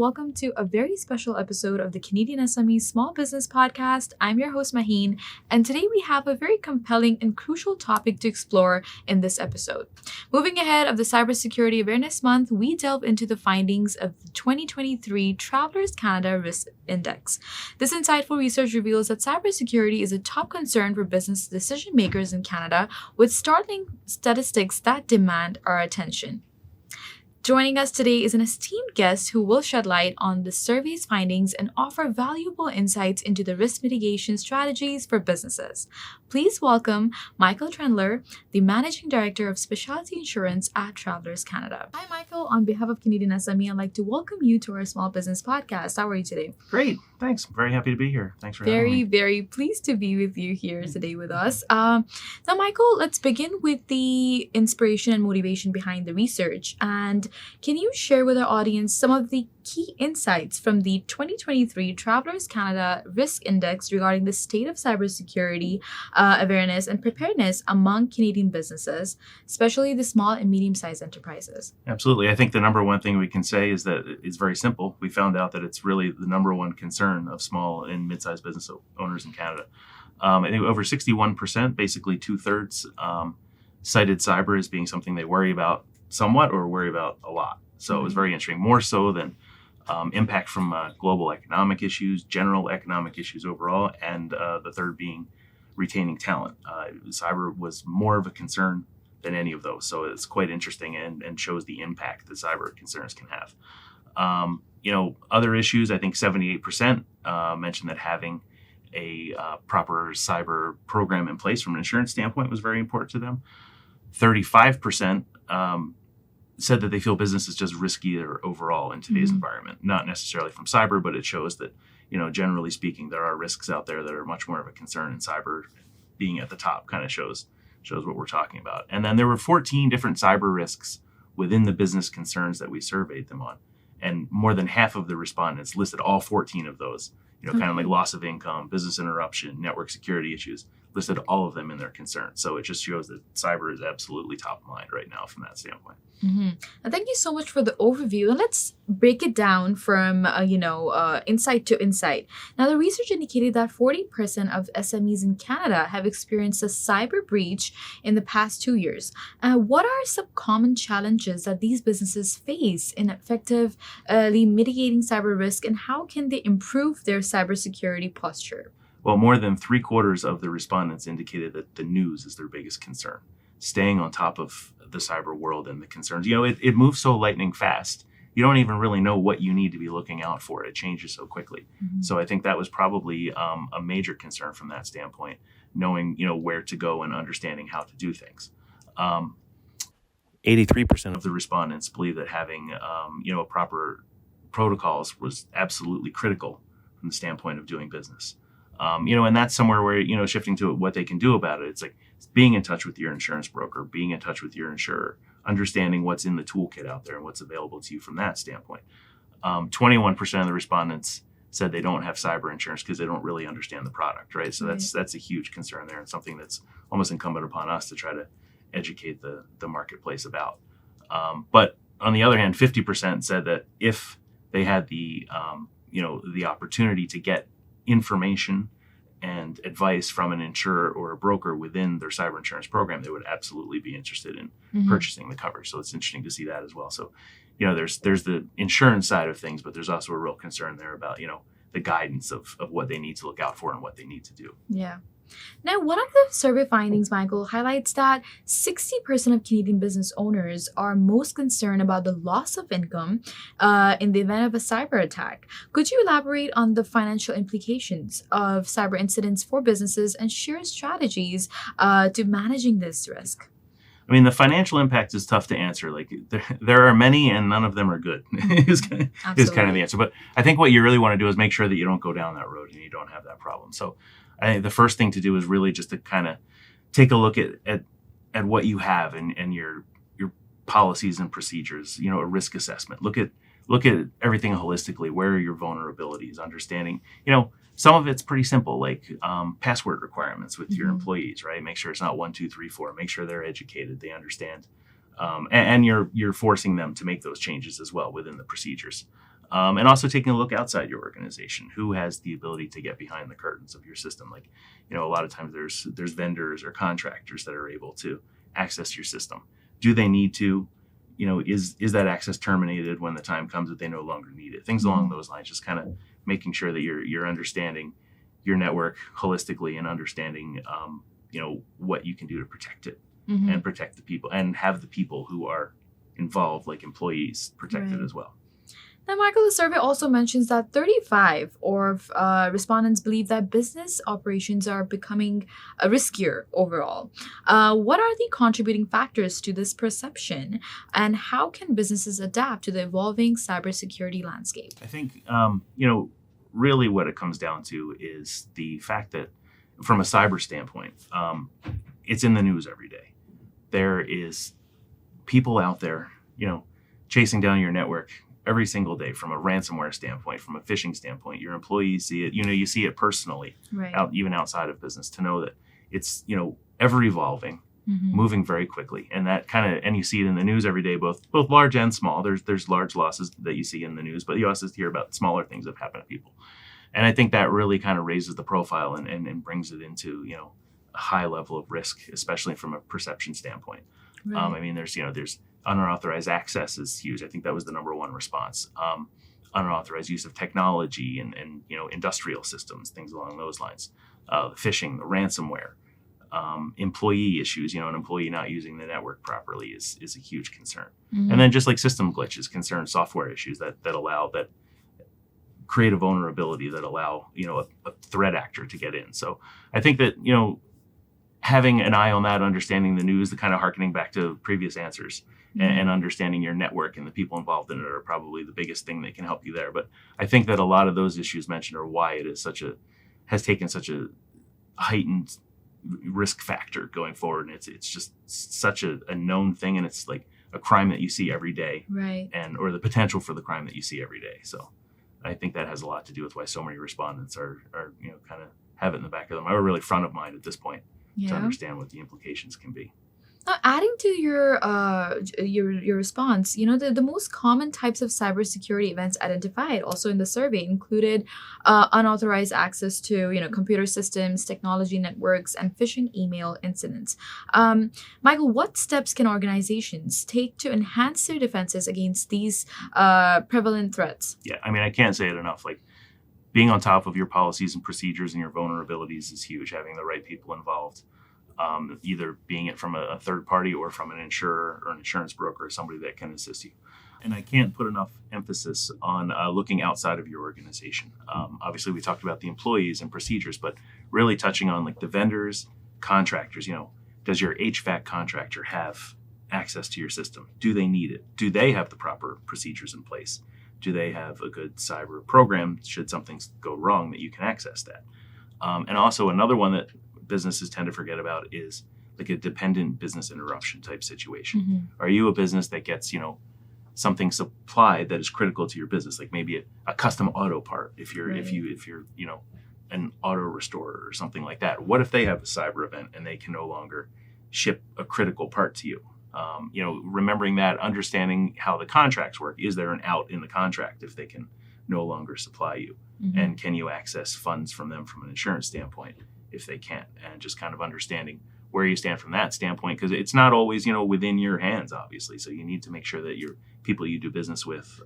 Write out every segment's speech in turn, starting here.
welcome to a very special episode of the Canadian SME Small Business Podcast. I'm your host, Maheen, and today we have a very compelling and crucial topic to explore in this episode. Moving ahead of the Cybersecurity Awareness Month, we delve into the findings of the 2023 Travelers Canada Risk Index. This insightful research reveals that cybersecurity is a top concern for business decision makers in Canada, with startling statistics that demand our attention. Joining us today is an esteemed guest who will shed light on the survey's findings and offer valuable insights into the risk mitigation strategies for businesses. Please welcome Michael Trendler, the Managing Director of Specialty Insurance at Travelers Canada. Hi, Michael. On behalf of Canadian SME, I'd like to welcome you to our Small Business Podcast. How are you today? Great. Thanks. I'm very happy to be here. Thanks for having me. Very pleased to be with you here today with us. Now, Michael, let's begin with the inspiration and motivation behind the research. And can you share with our audience some of the key insights from the 2023 Travelers Canada Risk Index regarding the state of cybersecurity awareness and preparedness among Canadian businesses, especially the small and medium-sized enterprises? Absolutely. I think the number one thing we can say is that it's very simple. We found out that it's really the number one concern of small and mid-sized business owners in Canada. I think over 61%, basically two-thirds, cited cyber as being something they worry about somewhat or worry about a lot. So it was very interesting, more so than impact from global economic issues, general economic issues overall, and the third being retaining talent. Cyber was more of a concern than any of those. So it's quite interesting and shows the impact that cyber concerns can have. Other issues, I think 78% mentioned that having a proper cyber program in place from an insurance standpoint was very important to them. 35% said that they feel business is just riskier overall in today's environment, not necessarily from cyber, but it shows that, generally speaking, there are risks out there that are much more of a concern, and cyber being at the top kind of shows what we're talking about. And then there were 14 different cyber risks within the business concerns that we surveyed them on. And more than half of the respondents listed all 14 of those, kind of like loss of income, business interruption, network security issues, listed all of them in their concerns. So it just shows that cyber is absolutely top of mind right now from that standpoint. Thank you so much for the overview. And let's break it down from, insight to insight. Now, the research indicated that 40% of SMEs in Canada have experienced a cyber breach in the past 2 years. What are some common challenges that these businesses face in effectively mitigating cyber risk, and how can they improve their cybersecurity posture? Well, more than 3/4 of the respondents indicated that the news is their biggest concern. Staying on top of the cyber world and the concerns. It moves so lightning fast. You don't even really know what you need to be looking out for. It changes so quickly. So I think that was probably a major concern from that standpoint, knowing, where to go and understanding how to do things. 83% of the respondents believe that having, proper protocols was absolutely critical from the standpoint of doing business. And that's somewhere where, shifting to what they can do about it. It's like being in touch with your insurance broker, being in touch with your insurer, understanding what's in the toolkit out there and what's available to you from that standpoint. 21% of the respondents said they don't have cyber insurance because they don't really understand the product, right? So that's a huge concern there, and something that's almost incumbent upon us to try to educate the marketplace about. But on the other hand, 50% said that if they had the opportunity to get information and advice from an insurer or a broker within their cyber insurance program, they would absolutely be interested in purchasing the coverage. So it's interesting to see that as well. So, there's the insurance side of things, but there's also a real concern there about, the guidance of what they need to look out for and what they need to do. Yeah. Now, one of the survey findings, Michael, highlights that 60% of Canadian business owners are most concerned about the loss of income in the event of a cyber attack. Could you elaborate on the financial implications of cyber incidents for businesses and share strategies to managing this risk? I mean, the financial impact is tough to answer. Like there are many, and none of them are good. is kind of the answer. But I think what you really want to do is make sure that you don't go down that road and you don't have that problem. So I think the first thing to do is really just to kind of take a look at what you have and your policies and procedures. A risk assessment. Look at everything holistically. Where are your vulnerabilities? Understanding. Some of it's pretty simple, like password requirements with your employees, right? Make sure it's not 1, 2, 3, 4. Make sure they're educated, they understand, and you're forcing them to make those changes as well within the procedures. And also taking a look outside your organization. Who has the ability to get behind the curtains of your system? Like, a lot of times there's vendors or contractors that are able to access your system. Do they need to? Is that access terminated when the time comes that they no longer need it? Things along those lines, just kind of making sure that you're understanding your network holistically and understanding, what you can do to protect it and protect the people and have the people who are involved, like employees, protected as well. Now, Michael, the survey also mentions that 35 of respondents believe that business operations are becoming riskier overall. What are the contributing factors to this perception, and how can businesses adapt to the evolving cybersecurity landscape? I think, really what it comes down to is the fact that from a cyber standpoint, it's in the news every day. There is people out there, chasing down your network every single day from a ransomware standpoint, from a phishing standpoint. Your employees see it, you see it personally, even outside of business, to know that it's, ever evolving, moving very quickly. And that and you see it in the news every day, both large and small. There's large losses that you see in the news, but you also hear about smaller things that happen to people. And I think that really kind of raises the profile and brings it into, a high level of risk, especially from a perception standpoint. Right. There's unauthorized access is huge. I think that was the number one response. Unauthorized use of technology and industrial systems, things along those lines. The phishing, the ransomware, employee issues. An employee not using the network properly is a huge concern. And then just like system glitches, concern software issues that create a vulnerability that allow a threat actor to get in. So I think that having an eye on that, understanding the news, the kind of harkening back to previous answers, and understanding your network and the people involved in it are probably the biggest thing that can help you there. But I think that a lot of those issues mentioned are why it is has taken such a heightened risk factor going forward. And it's just such a known thing, and it's like a crime that you see every day, Right. or the potential for the crime that you see every day. So I think that has a lot to do with why so many respondents are kind of have it in the back of them, are really front of mind at this point to understand what the implications can be. Now, adding to your response, the most common types of cybersecurity events identified also in the survey included unauthorized access to computer systems, technology networks, and phishing email incidents. Michael, what steps can organizations take to enhance their defenses against these prevalent threats? Yeah, I can't say it enough. Like, being on top of your policies and procedures and your vulnerabilities is huge. Having the right people involved. Either being it from a third party or from an insurer or an insurance broker or somebody that can assist you. And I can't put enough emphasis on looking outside of your organization. Obviously, we talked about the employees and procedures, but really touching on like the vendors, contractors. Does your HVAC contractor have access to your system? Do they need it? Do they have the proper procedures in place? Do they have a good cyber program should something go wrong that you can access that? And also another one that businesses tend to forget about is like a dependent business interruption type situation. Are you a business that gets, something supplied that is critical to your business, like maybe a custom auto part if you're an auto restorer or something like that? What if they have a cyber event and they can no longer ship a critical part to you? Remembering that, understanding how the contracts work. Is there an out in the contract if they can no longer supply you? And can you access funds from them from an insurance standpoint if they can't? And just kind of understanding where you stand from that standpoint, because it's not always, within your hands, obviously. So you need to make sure that your people you do business with,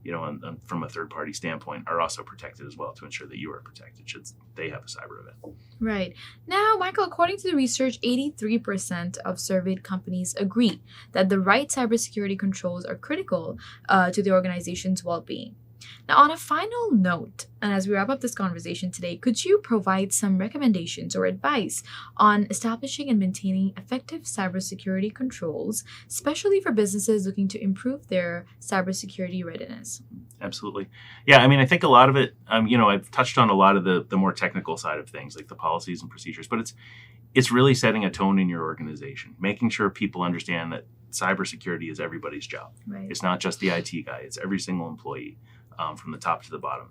and from a third party standpoint, are also protected as well, to ensure that you are protected should they have a cyber event. Right. Now, Michael, according to the research, 83% of surveyed companies agree that the right cybersecurity controls are critical to the organization's well-being. Now, on a final note, and as we wrap up this conversation today, could you provide some recommendations or advice on establishing and maintaining effective cybersecurity controls, especially for businesses looking to improve their cybersecurity readiness? Absolutely. Yeah, I think a lot of it, I've touched on a lot of the more technical side of things, like the policies and procedures, but it's really setting a tone in your organization, making sure people understand that cybersecurity is everybody's job. Right. It's not just the IT guy, it's every single employee. From the top to the bottom,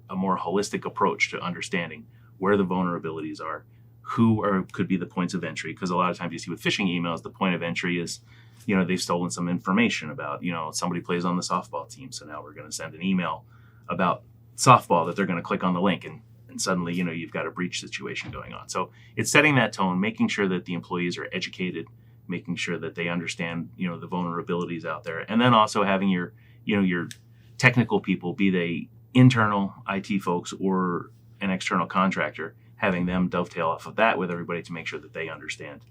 a more holistic approach to understanding where the vulnerabilities are, could be the points of entry. Because a lot of times you see with phishing emails, the point of entry is they've stolen some information about, somebody plays on the softball team. So now we're going to send an email about softball that they're going to click on the link, and suddenly, you've got a breach situation going on. So it's setting that tone, making sure that the employees are educated, making sure that they understand, the vulnerabilities out there. And then also having your technical people, be they internal IT folks or an external contractor, having them dovetail off of that with everybody to make sure that they understand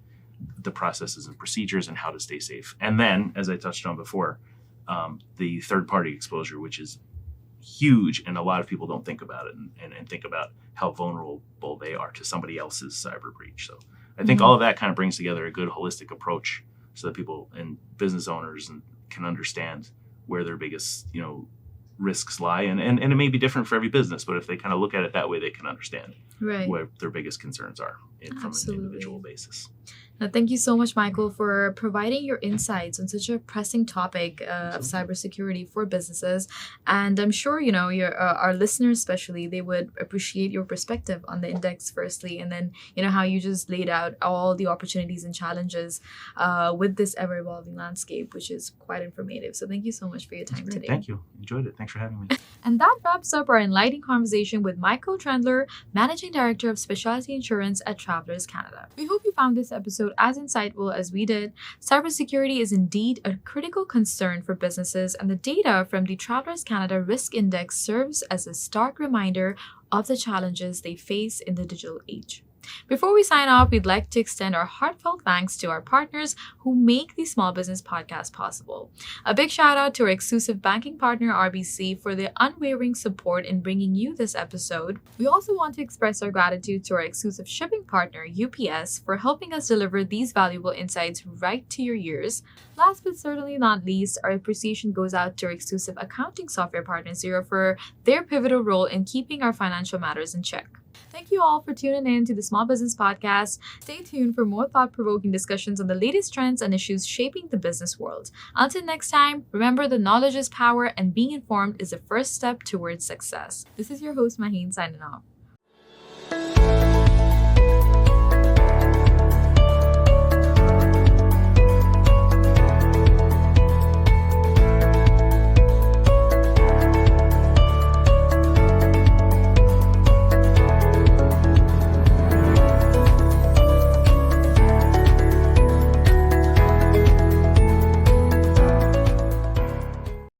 the processes and procedures and how to stay safe. And then, as I touched on before, the third-party exposure, which is huge, and a lot of people don't think about it and think about how vulnerable they are to somebody else's cyber breach. So I think all of that kind of brings together a good holistic approach so that people and business owners can understand where their biggest, risks lie. And it may be different for every business, but if they kind of look at it that way, they can understand what their biggest concerns are from an individual basis. Now, thank you so much, Michael, for providing your insights on such a pressing topic of cybersecurity for businesses. And I'm sure, our listeners especially, they would appreciate your perspective on the index firstly, and then, how you just laid out all the opportunities and challenges with this ever-evolving landscape, which is quite informative. So thank you so much for your time today. Thank you. Enjoyed it. Thanks for having me. And that wraps up our enlightening conversation with Michael Trendler, Managing Director of Specialty Insurance at Travelers Canada. We hope you found this episode as insightful as we did. Cybersecurity is indeed a critical concern for businesses, and the data from the Travelers Canada Risk Index serves as a stark reminder of the challenges they face in the digital age. Before we sign off, we'd like to extend our heartfelt thanks to our partners who make the Small Business Podcast possible. A big shout out to our exclusive banking partner, RBC, for their unwavering support in bringing you this episode. We also want to express our gratitude to our exclusive shipping partner, UPS, for helping us deliver these valuable insights right to your ears. Last but certainly not least, our appreciation goes out to our exclusive accounting software partner, Xero, for their pivotal role in keeping our financial matters in check. Thank you all for tuning in to the Small Business Podcast. Stay tuned for more thought-provoking discussions on the latest trends and issues shaping the business world. Until next time, remember that knowledge is power and being informed is the first step towards success. This is your host, Maheen, signing off.